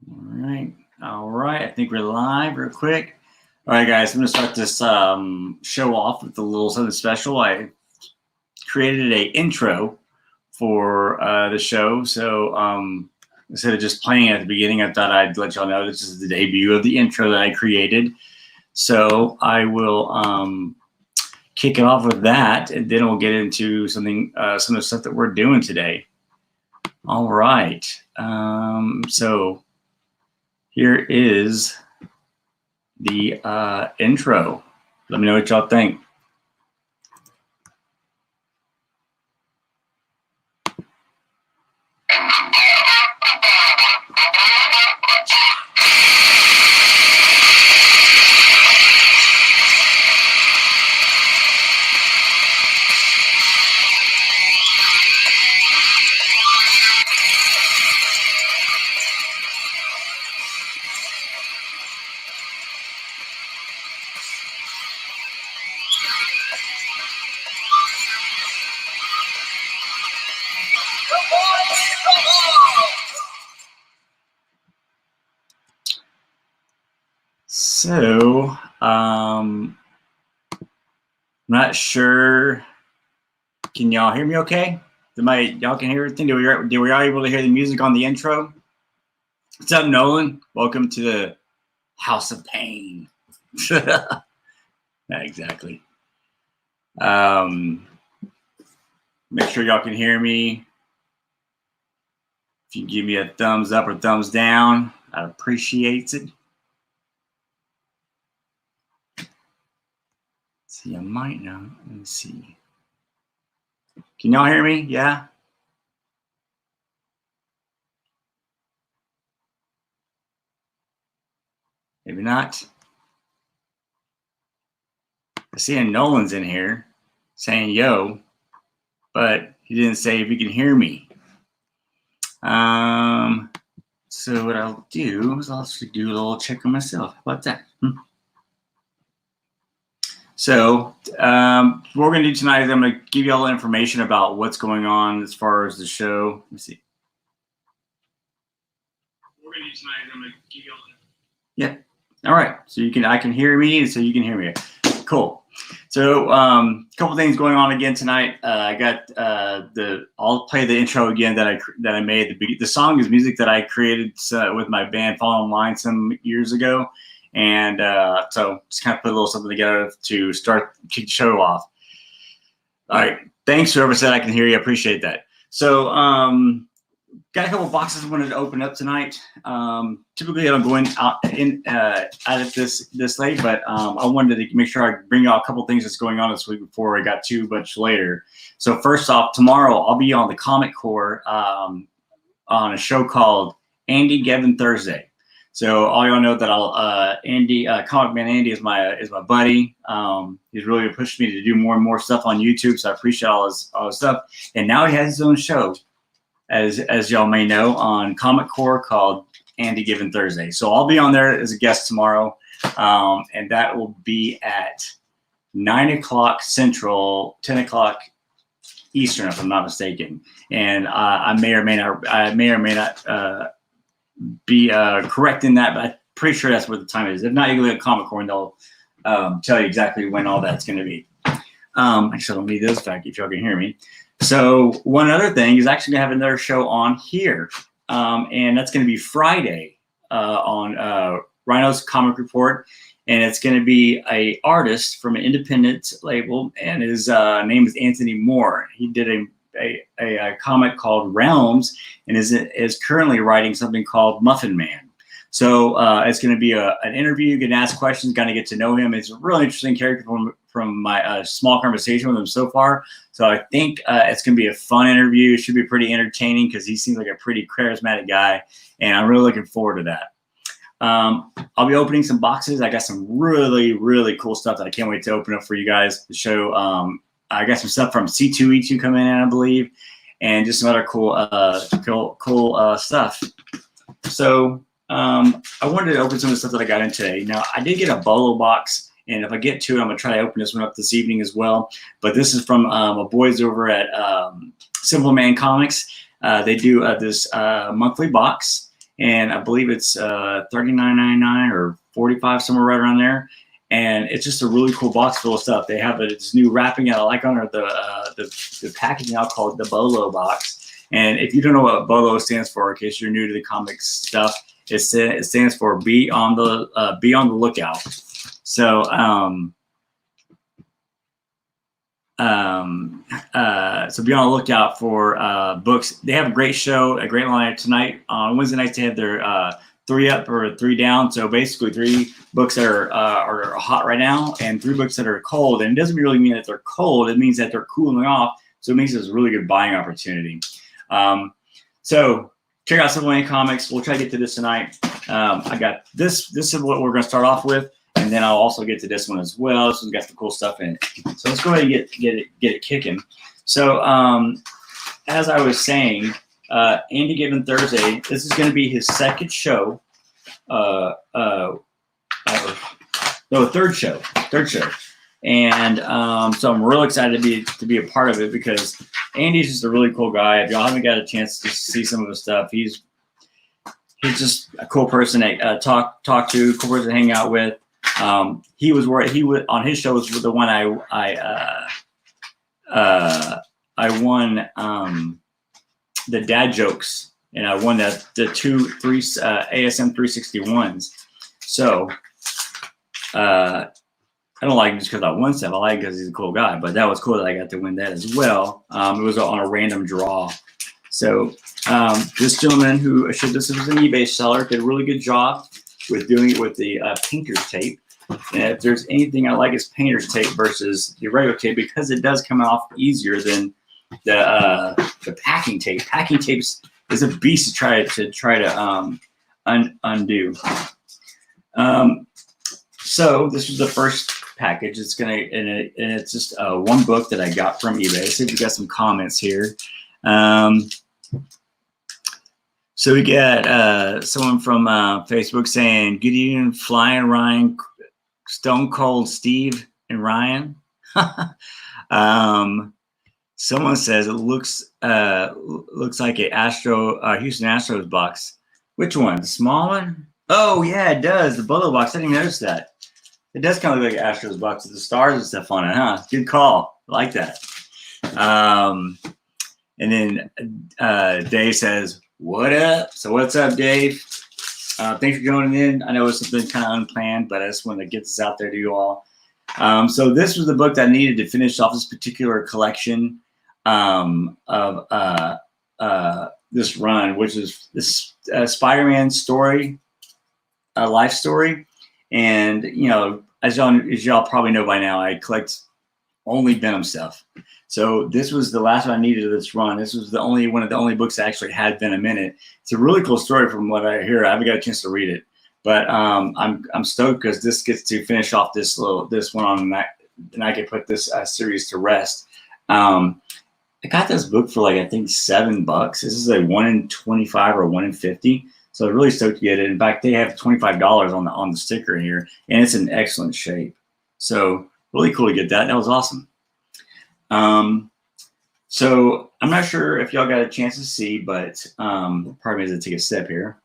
All right. I think we're live real quick. All right, guys, I'm going to start this show off with a little something special. I created a intro for the show. So instead of just playing it at the beginning, I thought I'd let y'all know this is the debut of the intro that I created. So I will kick it off with that, and then we'll get into something, some of the stuff that we're doing today. All right. So here is the intro. Let me know what y'all think. So, I'm not sure. Can y'all hear me okay? Y'all can hear everything? Were y'all able to hear the music on the intro? What's up, Nolan? Welcome to the House of Pain. Not exactly. Make sure y'all can hear me. If you give me a thumbs up or thumbs down, I'd appreciate it. See, I might not. Let me see. Can y'all hear me? Yeah? Maybe not. I see Nolan's in here saying yo, but he didn't say if he can hear me. So what I'll do is I'll actually do a little check on myself. How about that? So what we're going to do tonight is I'm going to give you all the information about what's going on as far as the show. Let me see. What we're going to do tonight is I'm going to give you all the... Yeah. All right. So I can hear me, so you can hear me. Cool. So a couple things going on again tonight. I got I'll play the intro again that I made. The song is music that I created with my band Fall in Line some years ago. And so just kind of put a little something together to kick the show off. All right. Thanks, whoever said I can hear you. I appreciate that. So got a couple boxes I wanted to open up tonight. Typically, I don't go out at this late, but I wanted to make sure I bring out a couple things that's going on this week before I got too much later. So first off, tomorrow I'll be on the Comic Core on a show called Andy Gevin Thursday. So all y'all know that Andy, Comic Man Andy is my buddy. He's really pushed me to do more and more stuff on YouTube, so I appreciate all his stuff. And now he has his own show, as y'all may know, on Comic Core called Andy Given Thursday. So I'll be on there as a guest tomorrow, and that will be at 9 o'clock Central, 10 o'clock Eastern, if I'm not mistaken. And I may or may not be correct in that, but I'm pretty sure that's what the time is. If not, you can look at Comic Core and they'll tell you exactly when all that's going to be. Actually, I'll leave this back if y'all can hear me. So one other thing is actually going to have another show on here, and that's going to be Friday on Rhino's Comic Report, and it's going to be a artist from an independent label, and his name is Anthony Moore. He did a comic called Realms, and is currently writing something called Muffin Man. So it's going to be an interview. You can ask questions, kind of get to know him. It's a really interesting character from my small conversation with him so far. So I think it's going to be a fun interview. It should be pretty entertaining because he seems like a pretty charismatic guy, and I'm really looking forward to that. I'll be opening some boxes. I got some really, really cool stuff that I can't wait to open up for you guys to show. I got some stuff from C2E2 coming in, I believe, and just some other cool stuff. So I wanted to open some of the stuff that I got in today. Now, I did get a Bolo box, and if I get to it, I'm going to try to open this one up this evening as well. But this is from my boys over at Simple Man Comics. They do this monthly box, and I believe it's $39.99 or $45, somewhere right around there. And it's just a really cool box full of stuff. They have this new wrapping that I like on the packaging out called the Bolo box. And if you don't know what Bolo stands for, in case you're new to the comics stuff, it stands for be on the lookout. So so be on the lookout for books. They have a great show, a great lineup tonight. On Wednesday nights, they have their 3 up or 3 down. So basically 3 books that are hot right now and 3 books that are cold. And it doesn't really mean that they're cold. It means that they're cooling off. So it makes this a really good buying opportunity. So check out Civil War Comics. We'll try to get to this tonight. I got this. This is what we're going to start off with. And then I'll also get to this one as well. This one's got some cool stuff in it. So let's go ahead and get it kicking. So as I was saying, Andy Given Thursday, this is going to be his second show. Third show. And so I'm real excited to be a part of it because Andy's just a really cool guy. If y'all haven't got a chance to see some of his stuff, he's just a cool person to talk to, cool person to hang out with. He was on his show was the one I won the dad jokes, and I won the 3 ASM 361s. So I don't like him just because I won stuff. I like him because he's a cool guy. But that was cool that I got to win that as well. It was on a random draw. So this gentleman who this was an eBay seller, did a really good job with doing it with the painter's tape. And if there's anything I like, it's painter's tape versus the regular tape because it does come off easier than the packing tape. Packing tape is a beast to try to undo. So this was the first package. It's it's just one book that I got from eBay. Let's see if we got some comments here. So we got someone from Facebook saying, "Good evening, Flying Ryan, Stone Cold Steve and Ryan." Someone says it looks like a Houston Astros box. Which one? The small one? Oh yeah, it does. The Bolo box. I didn't even notice that. It does kind of look like an Astros box with the stars and stuff on it, huh? Good call. I like that. And then Dave says, "What up?" So what's up, Dave? Thanks for joining in. I know it's something kind of unplanned, but I just wanted to get this out there to you all. So this was the book that I needed to finish off this particular collection of this run, which is this Spider-Man story, a life story. And, you know, as y'all probably know by now, I collect only Venom stuff. So this was the last one I needed of this run. This was one of the only books that actually had Venom in it. It's a really cool story from what I hear. I haven't got a chance to read it, but I'm stoked because this gets to finish off this one on that, and I can put this series to rest. I got this book for like I think $7. This is a 1 in 25 or 1 in 50. So I'm really stoked to get it. In fact, they have $25 on the sticker here, and it's in excellent shape. So really cool to get that. That was awesome. So I'm not sure if y'all got a chance to see, but pardon me as I take a step here.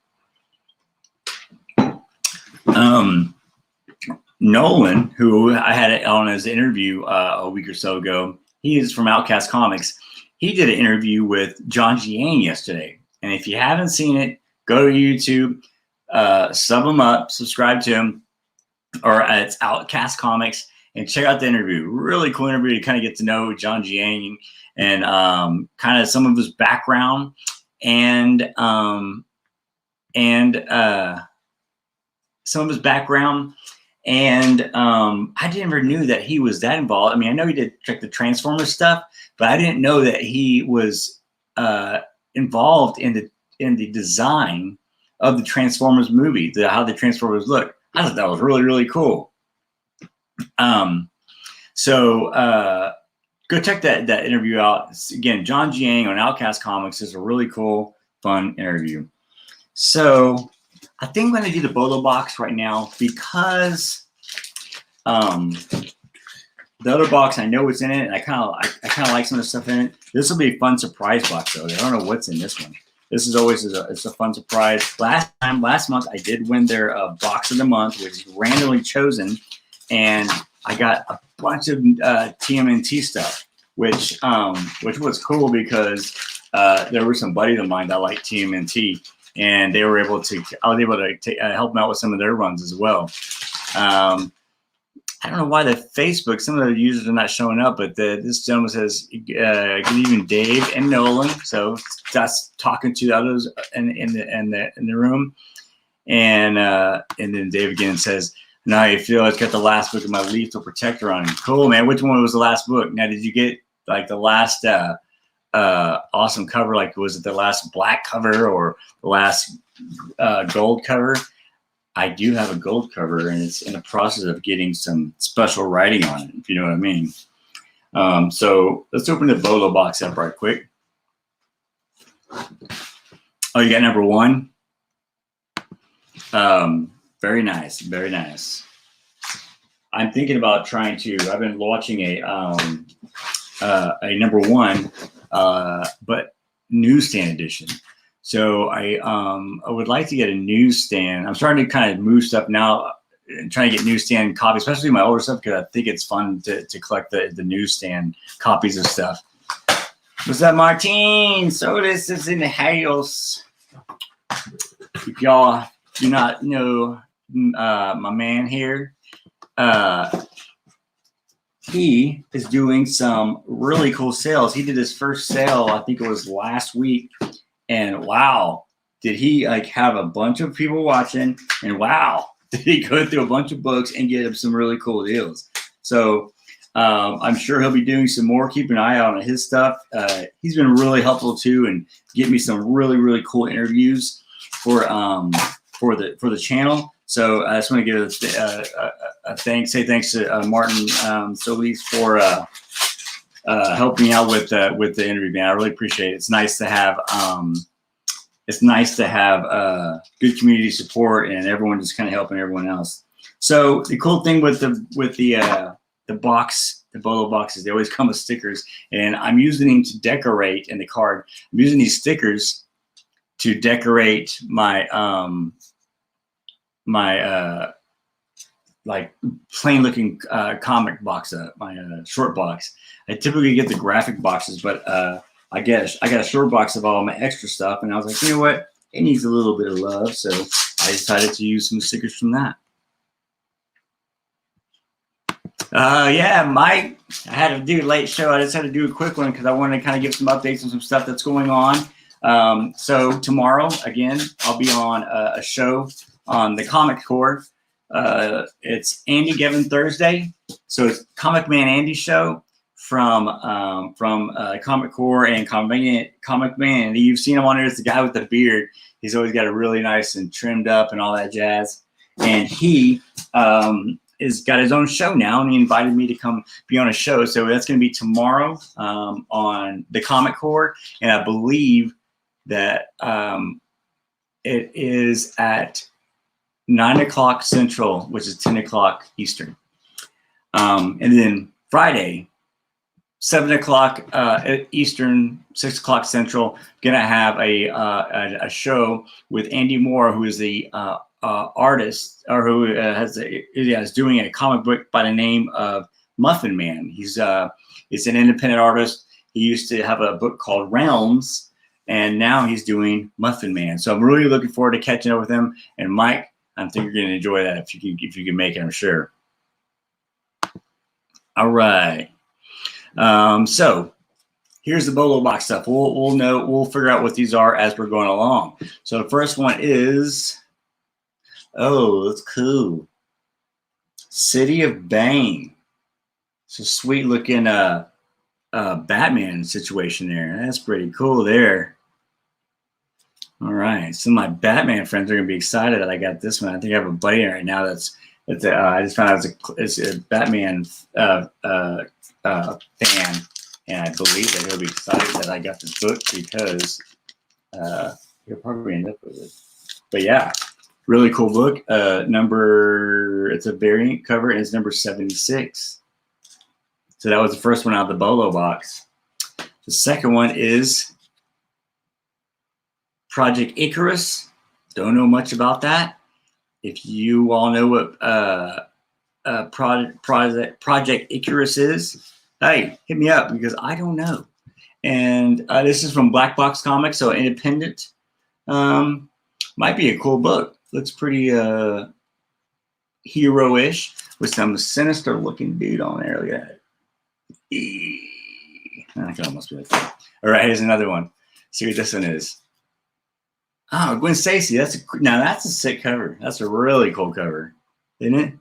Nolan, who I had on his interview a week or so ago, he is from Outcast Comics. He did an interview with John Jiang yesterday. And if you haven't seen it, go to YouTube, sub him up, subscribe to him, or it's Outcast Comics, and check out the interview. Really cool interview to kind of get to know John Jiang and kind of some of his background and some of his background. And I never knew that he was that involved. I mean, I know he did like the Transformers stuff, but I didn't know that he was involved in the design of the Transformers movie, how the Transformers look. I thought that was really, really cool. So go check that interview out. Again, John Jiang on Outcast Comics is a really cool, fun interview. So I think I'm going to do the Bolo box right now because the other box, I know what's in it, and I kind of like some of the stuff in it. This will be a fun surprise box, though. I don't know what's in this one. this is always it's a fun surprise. Last month, I did win their box of the month, which is randomly chosen, and I got a bunch of TMNT stuff, which was cool because there were some buddies of mine that like TMNT, and I was able to help them out with some of their runs as well. I don't know why the Facebook, some of the users are not showing up, but this gentleman says, good evening, Dave and Nolan. So that's talking to the others in the room. And then Dave again says, now I feel it's got the last book of my Lethal Protector on it. Cool, man. Which one was the last book? Now, did you get like the last awesome cover? Like, was it the last black cover or the last gold cover? I do have a gold cover, and it's in the process of getting some special writing on it, if you know what I mean. So let's open the Bolo box up right quick. Oh, you got number 1? Very nice, very nice. I'm thinking about trying to, I've been watching a number 1, but newsstand edition. So I would like to get a newsstand. I'm starting to kind of move stuff now and trying to get newsstand copies, especially my older stuff, because I think it's fun to collect the newsstand copies of stuff. What's up, Martin? So this is in the house. If y'all do not know my man here, he is doing some really cool sales. He did his first sale, I think it was last week. And wow, did he like have a bunch of people watching? And wow, did he go through a bunch of books and get him some really cool deals? So I'm sure he'll be doing some more. Keep an eye out on his stuff. He's been really helpful too, and get me some really, really cool interviews for the channel. So I just want to give say thanks to Martin Solis for helping me out with the interview, man. I really appreciate it. It's nice to have good community support and everyone just kind of helping everyone else. So the cool thing with the box, the Bolo boxes, they always come with stickers, and I'm using them to decorate in the card. I'm using these stickers to decorate my like plain looking comic box, my short box. I typically get the graphic boxes, but I got a short box of all my extra stuff, and I was like, you know what? It needs a little bit of love, so I decided to use some stickers from that. Yeah, Mike, I had to do a late show. I just had to do a quick one because I wanted to kind of give some updates on some stuff that's going on. So tomorrow, again, I'll be on a show on the Comic Core. It's Andy Gavin Thursday, so it's Comic Man Andy show from Comic Core and Comic Man. You've seen him on there. It's the guy with the beard. He's always got a really nice and trimmed up and all that jazz. And he is got his own show now, and he invited me to come be on a show. So that's going to be tomorrow on the Comic Core, and I believe that it is at 9 o'clock Central, which is 10 o'clock Eastern. And then Friday, 7 o'clock Eastern, 6 o'clock Central, gonna have a show with Andy Moore, who is the artist, or who is doing a comic book by the name of Muffin Man. He's it's an independent artist. He used to have a book called Realms, and now he's doing Muffin Man. So I'm really looking forward to catching up with him. And Mike, I think you're going to enjoy that if you can make it, I'm sure. All right. So here's the Bolo box stuff. We'll figure out what these are as we're going along. So the first one is, oh, that's cool. City of Bane. It's a sweet looking Batman situation there. That's pretty cool there. All right, so my Batman friends are gonna be excited that I got this one. I think I have a buddy right now that's I just found out it's a Batman fan, and I believe that he'll be excited that I got this book because he'll probably end up with it. But yeah, really cool book. It's a variant cover, and it's number 76. So that was the first one out of the Bolo box. The second one is Project Icarus. Don't know much about that. If you all know what Project Icarus is, hey, hit me up because I don't know. And this is from Black Box Comics, so independent. Might be a cool book. Looks pretty hero-ish with some sinister-looking dude on there. Look at that. I can almost be like that. All right, here's another one. See what this one is. Oh, Gwen Stacy. Now that's a sick cover. That's a really cool cover, isn't it?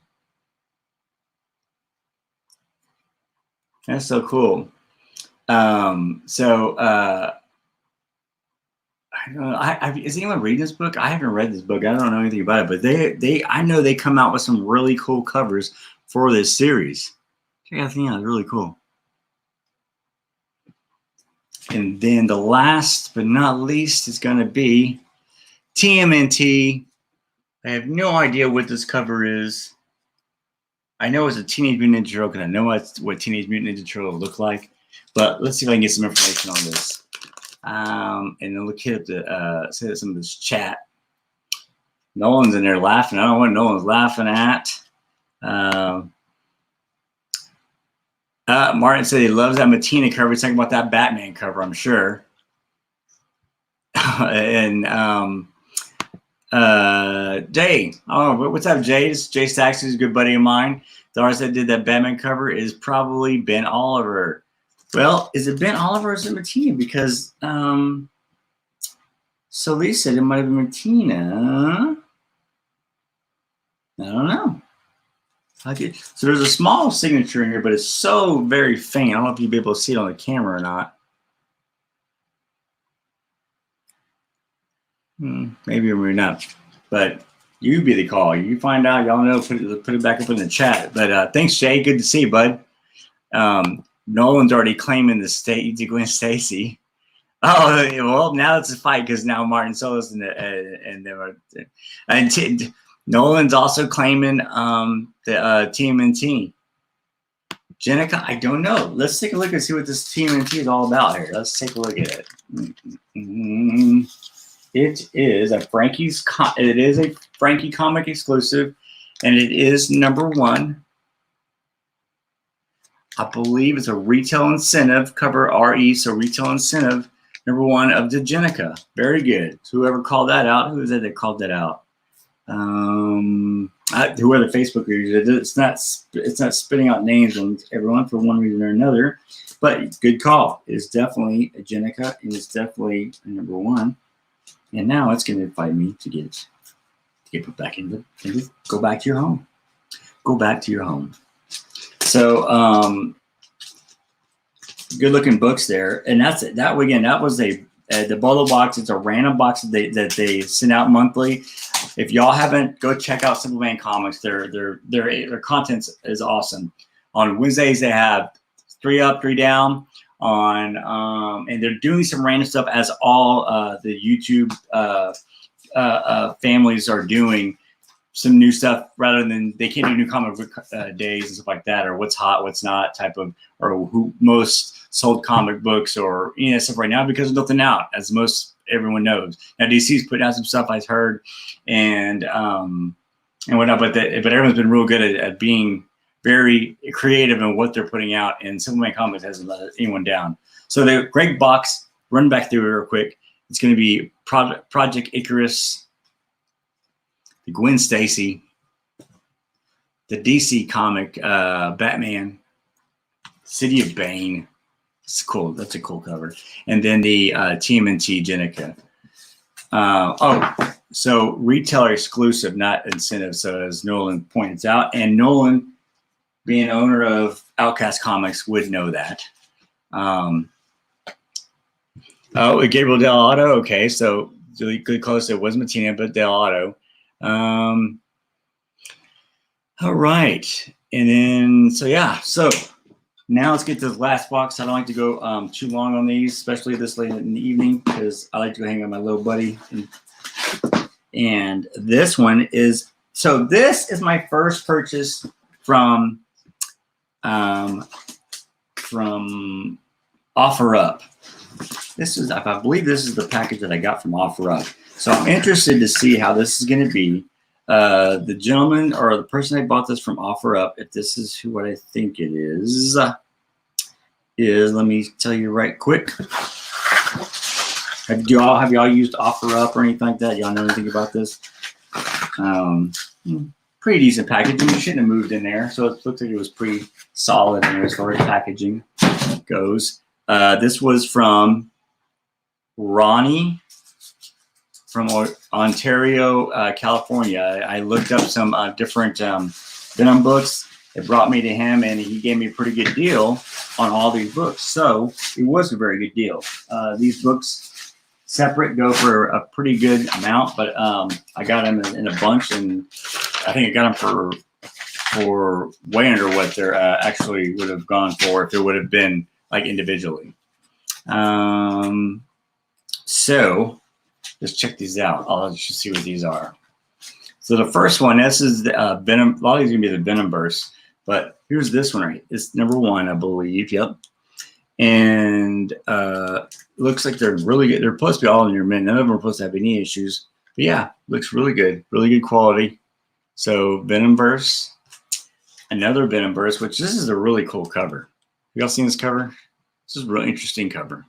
That's so cool. I don't know. Is anyone reading this book? I haven't read this book. I don't know anything about it, but I know they come out with some really cool covers for this series. Check out the really cool. And then the last but not least is going to be TMNT. I have no idea what this cover is. I know it's a Teenage Mutant Ninja Turtle because I know what Teenage Mutant Ninja Turtle look like. But let's see if I can get some information on this. And then look at some of this chat. Nolan's in there laughing. I don't know what Nolan's laughing at. Martin said he loves that Mattina cover. He's talking about that Batman cover, I'm sure. And Jay, what's up, Jay? Jay Saxon is a good buddy of mine. The artist that did that Batman cover is probably Ben Oliver. Well, is it Ben Oliver or is it Mattina? Because Solis said it might have been Mattina. I don't know. So there's a small signature in here, but it's so very faint. I don't know if you'll be able to see it on the camera or not. Maybe or maybe not. But you be the call. You find out. Y'all know. Put it back up in the chat. But thanks, Jay. Good to see you, bud. Nolan's already claiming the state to Gwen Stacy. Oh well, now it's a fight because now Martin Solis and Nolan's also claiming the TMNT. Jenica, I don't know. Let's take a look and see what this TMNT is all about here. Let's take a look at it. It is a Frankie comic exclusive, and it is #1. I believe it's a retail incentive, cover RE, so retail incentive, #1 of the Jenica. Very good. So whoever called that out, who is it that called that out? Whoever Facebook user, it's not spitting out names on everyone for one reason or another, but good call. It's definitely a Jenica, and it's definitely a #1. And now it's going to invite me to get put back into go back to your home. Go back to your home. So good looking books there, and that's it. That was the Bolo box. It's a random box that they send out monthly. If y'all haven't, go check out Simple Man Comics. Their content is awesome. On Wednesdays they have 3 Up, 3 Down. And they're doing some random stuff as all the YouTube families are doing some new stuff rather than they can't do new comic book days and stuff like that, or what's hot, what's not type of, or who most sold comic books or stuff right now because there's nothing out, as most everyone knows. Now DC's putting out some stuff I've heard and whatnot, but everyone's been real good at being very creative in what they're putting out, and Simple Man Comics hasn't let anyone down. So the great box, run back through it real quick. It's going to be Project Icarus, the Gwen Stacy, the DC comic, Batman, City of Bane. It's cool. That's a cool cover. And then the TMNT Jenica. So retailer exclusive, not incentive. So as Nolan points out, and Nolan, being owner of Outcast Comics, would know that. Gabriel Del Auto. Okay, so really good close. It wasn't Mattina, but Del Auto. All right, and then so now let's get to the last box. I don't like to go too long on these, especially this late in the evening, because I like to go hang out with my little buddy. And this one is, so this is my first purchase from OfferUp. This is, I believe this is the package that I got from OfferUp. So I'm interested to see how this is going to be. The gentleman or the person I bought this from OfferUp, if this is who what I think it is let me tell you right quick. Have y'all used OfferUp or anything like that? Y'all know anything about this? Pretty decent packaging. You shouldn't have moved in there, so it looks like it was pretty solid in there as far as packaging goes. This was from Ronnie from Ontario, California. I looked up some different Venom books. It brought me to him, and he gave me a pretty good deal on all these books. So it was a very good deal. These books separate go for a pretty good amount, but I got them in a bunch, and I think I got them for way under what they're actually would have gone for if it would have been like individually. So let's check these out. I'll just see what these are. So the first one, this is the Venom. A lot of these are gonna be the Venomverse, but here's this one right. It's number 1, I believe. Yep. And looks like they're really good. They're supposed to be all in your mint. None of them are supposed to have any issues. But yeah, looks really good. Really good quality. So Venomverse, another Venomverse, which this is a really cool cover. Y'all seen this cover? This is a really interesting cover.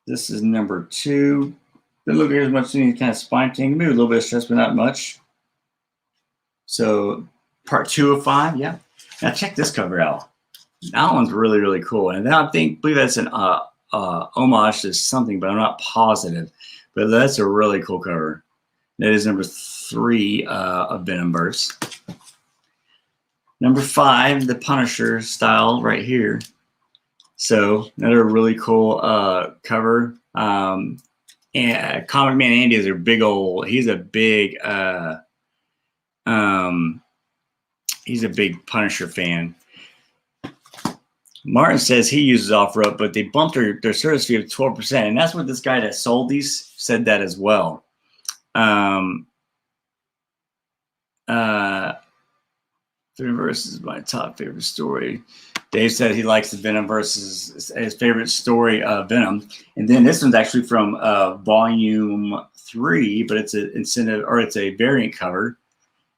This is number 2. Doesn't look as much any kind of spine tingling, maybe a little bit of stress, but not much. So part 2 of 5, yeah. Now check this cover out. That one's really, really cool. And I believe that's an homage to something, but I'm not positive. But that's a really cool cover. That is number 3 of Venomverse. Number 5, the Punisher style right here. So another really cool cover. And Comic Man Andy is a big old. He's a big Punisher fan. Martin says he uses OfferUp, but they bumped their service fee of 12%, and that's what this guy that sold these said that as well. Venomverse is my top favorite story. Dave said he likes the Venomverse, his favorite story of Venom. And then this one's actually from volume 3, but it's it's a variant cover.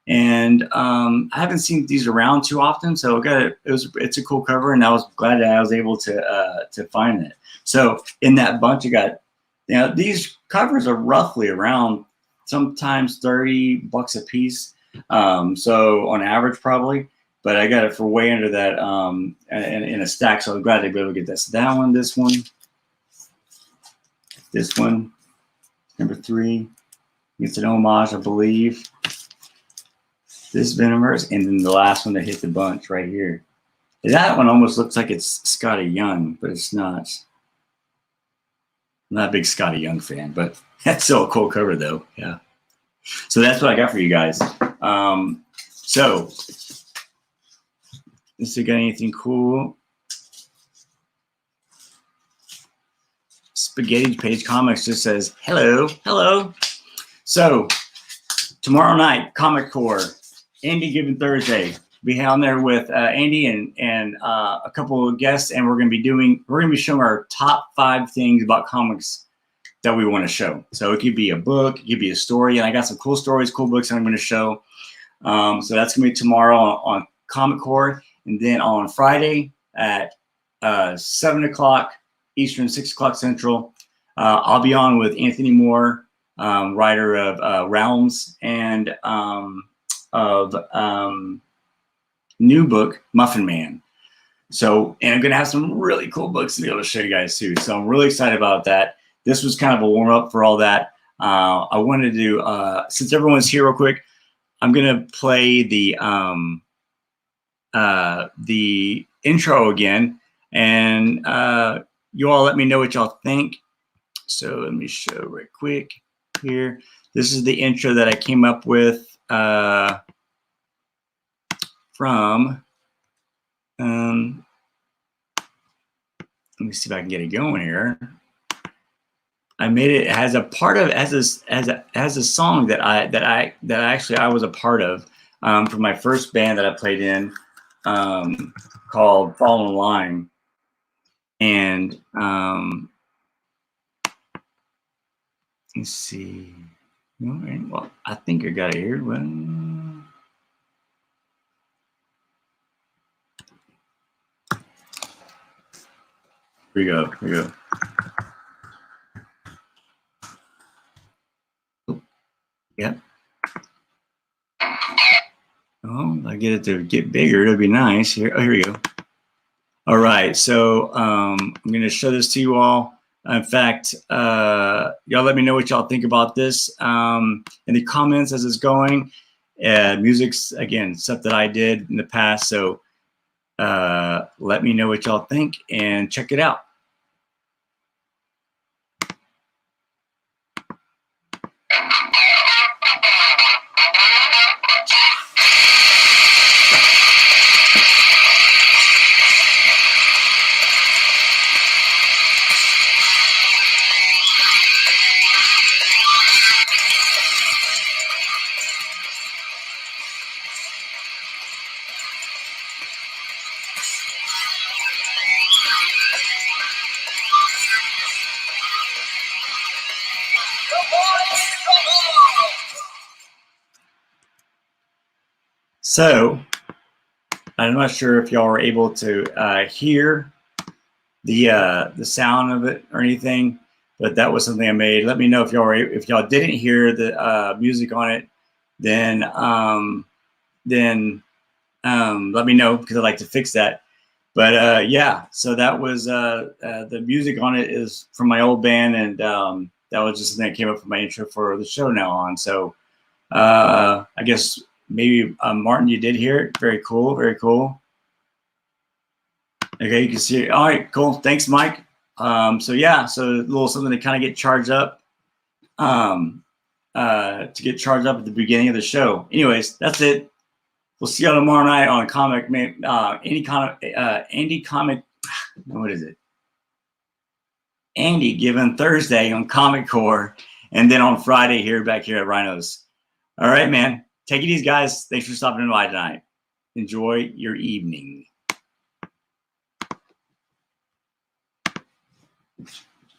And I haven't seen these around too often, so it's a cool cover, and I was glad that I was able to find it. So in that bunch, you got, these covers are roughly around sometimes $30 a piece. So on average, probably, but I got it for way under that in a stack. So I'm glad to be able to get this. That one, this one, number 3. It's an homage, I believe. This Venomverse, and then the last one that hit the bunch right here. That one almost looks like it's Scotty Young, but it's not. I'm not a big Scotty Young fan, but that's still a cool cover though. Yeah. So that's what I got for you guys. So is there got anything cool? Spaghetti Page Comics just says hello. So tomorrow night, Comic Core, Andy Given Thursday. Be on there with Andy and a couple of guests, and we're gonna be showing our top 5 things about comics that we want to show. So it could be a book, it could be a story, and I got some cool stories, cool books that I'm going to show. So that's going to be tomorrow on Comic Core, and then on Friday at 7 o'clock Eastern, 6 o'clock Central, I'll be on with Anthony Moore, writer of Realms and of new book Muffin Man. So, and I'm going to have some really cool books to be able to show you guys too. So I'm really excited about that. This was kind of a warm up for all that. I wanted to do, since everyone's here real quick, I'm going to play the intro again, and you all let me know what y'all think. So let me show right quick here. This is the intro that I came up with from, let me see if I can get it going here. I made it as a part of as a song that I was a part of from my first band that I played in called Fall in Line. And let's see. All right, well, I think I got it here. Well, here we go. Here we go. Oh, yep. Oh, I get it to get bigger. It'll be nice. Here, oh, here we go. All right, so I'm going to show this to you all. In fact, y'all let me know what y'all think about this in the comments as it's going. Music's, again, stuff that I did in the past, so let me know what y'all think and check it out. So, I'm not sure if y'all were able to hear the sound of it or anything, but that was something I made. Let me know if y'all didn't hear the music on it, then let me know, because I'd like to fix that. But yeah, so that was the music on it is from my old band, and that was just something that came up for my intro for the show now on. So I guess maybe Martin, you did hear it. Very cool, very cool. Okay, you can see it. All right, cool. Thanks, Mike. So yeah, so a little something to kind of get charged up, to get charged up at the beginning of the show. Anyways, that's it. We'll see you tomorrow night on Comic Man. Andy Comic. What is it? Andy Given Thursday on Comic Core, and then on Friday back here at Rhinos. All right, man. Take it easy, guys. Thanks for stopping by tonight. Enjoy your evening.